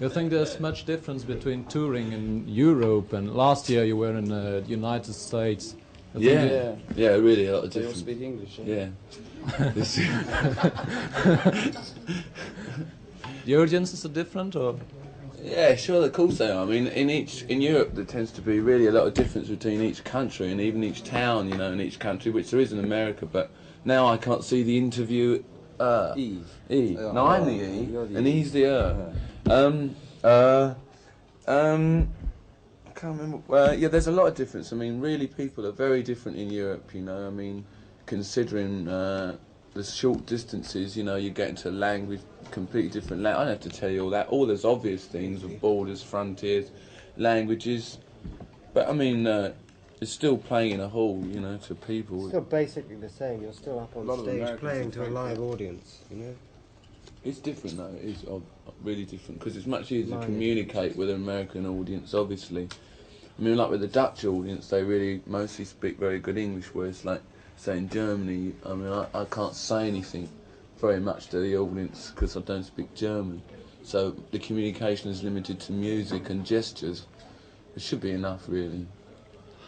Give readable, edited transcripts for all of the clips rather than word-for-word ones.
You think there's much difference between touring in Europe and last year you were in the United States? Yeah, really a lot of They all difference. speak English. Yeah. The audiences are different, or? Yeah, sure, of course they are. I mean, in Europe there tends to be really a lot of difference between each country and even each town, you know, in each country, which there is in America. But now I can't see the interview. E. No, I'm the E, and he's the I can't remember. Yeah, there's a lot of difference. I mean, really, people are very different in Europe. You know, I mean, considering the short distances, you know, you get into language, completely different. I don't have to tell you all that. All those obvious things of borders, frontiers, languages. But I mean, it's still playing in a hall, you know, to people. Still basically the same. You're still up on stage playing to a live audience, you know. It's different though. It is really different because it's much easier to communicate with an American audience. Obviously, I mean, like with the Dutch audience, they really mostly speak very good English. Whereas, like, say in Germany, I mean, I can't say anything very much to the audience because I don't speak German. So the communication is limited to music and gestures. It should be enough, really.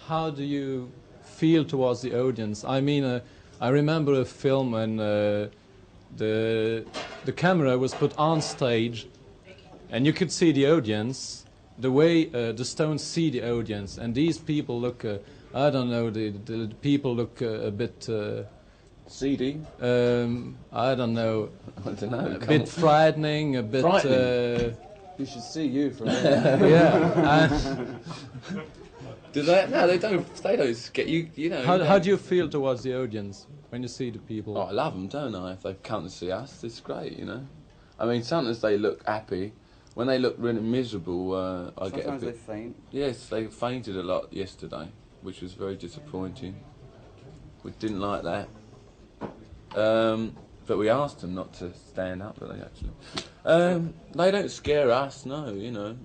How do you feel towards the audience? I mean, I remember a film when the camera was put on stage, and you could see the audience, the way the Stones see the audience, and these people look, I don't know, the people look a bit... seedy? I don't know. I don't know. A bit frightening, a bit... Frightening? You should see you from here. Yeah. Do they? No, they don't. They don't get you. You know. How do you feel towards the audience when you see the people? Oh, I love them, don't I? If they come to see us, it's great, you know. I mean, sometimes they look happy. When they look really miserable, I get a bit... Sometimes they faint. Yes, they fainted a lot yesterday, which was very disappointing. We didn't like that. But we asked them not to stand up, but they actually... they don't scare us, no, you know.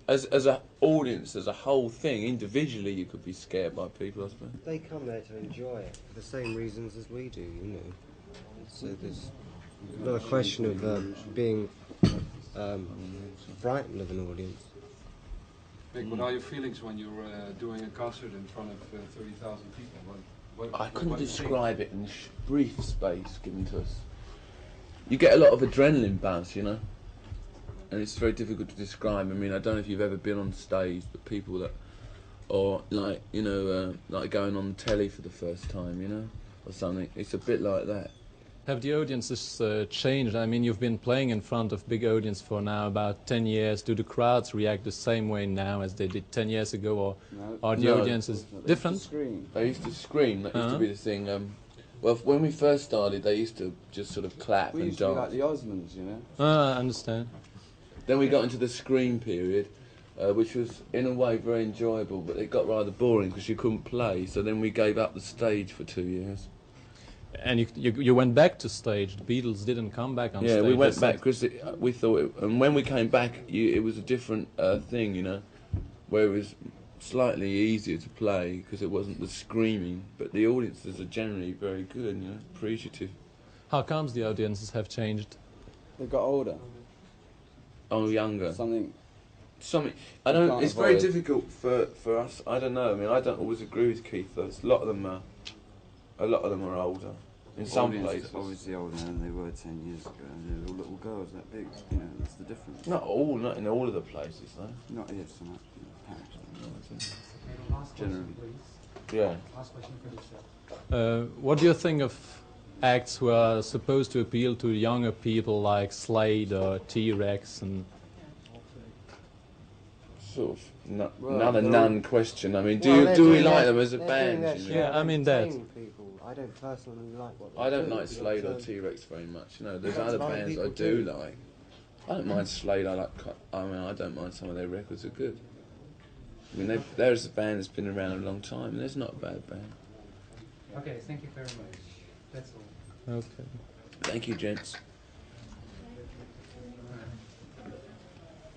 As an audience, as a whole thing, individually you could be scared by people, I suppose. They come there to enjoy it for the same reasons as we do, you know. So there's not a question of being frightened of an audience. Vic, what are your feelings when you're doing a concert in front of 30,000 people? I couldn't describe it in the brief space given to us. You get a lot of adrenaline buzz, you know, and it's very difficult to describe. I mean, I don't know if you've ever been on stage, but people that, or like, you know, like going on telly for the first time, you know, or something. It's a bit like that. Have the audiences changed? I mean, you've been playing in front of big audience for now about 10 years. Do the crowds react the same way now as they did 10 years ago, or are the audiences different? They used to scream. That used to be the thing. Well, when we first started, they used to just sort of clap and dance. We used to be like the Osmonds, you know. I understand. Then we got into the scream period, which was in a way very enjoyable, but it got rather boring because you couldn't play. So then we gave up the stage for 2 years. And you went back to stage. The Beatles didn't come back on stage. Yeah, we went back because we thought, and when we came back, it was a different thing, you know, where it was slightly easier to play because it wasn't the screaming, but the audiences are generally very good, you know, appreciative. How comes the audiences have changed? They got older. Oh, younger. Something. I don't. It's very difficult for us. I don't know. I mean, I don't always agree with Keith. Though. A lot of them are older. In some places. Obviously older than they were 10 years ago, and they're all little girls that big. You know, that's the difference. Not in all of the places, though. Not here so much. Generally. Yeah. What do you think of acts who are supposed to appeal to younger people, like Slade or T-Rex, and sort of none question. I mean, do we like them as a band? You know? Yeah, I mean that. I don't personally like what I don't like Slade or T-Rex very much. You know, there's other bands I do like. I don't mind Slade. I don't mind some of their records are good. I mean, there's a band that's been around a long time, and there's not a bad band. Okay, thank you very much. That's all. Okay. Thank you, gents.